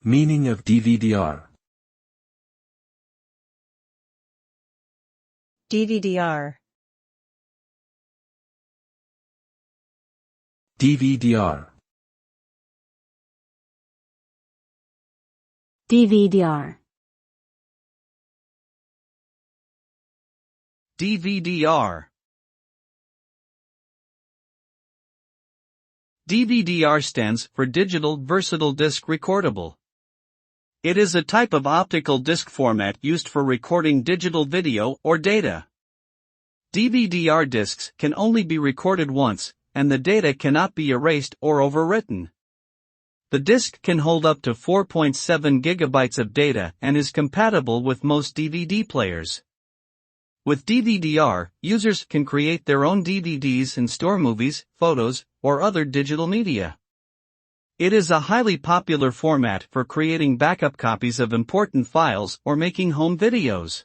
Meaning of DVD-R. DVD-R. DVD-R. DVD-R. DVD-R. DVD-R stands for Digital Versatile Disc Recordable. It is a type of optical disc format used for recording digital video or data. DVD-R discs can only be recorded once, and the data cannot be erased or overwritten. The disc can hold up to 4.7 gigabytes of data and is compatible with most DVD players. With DVD-R, users can create their own DVDs and store movies, photos, or other digital media. It is a highly popular format for creating backup copies of important files or making home videos.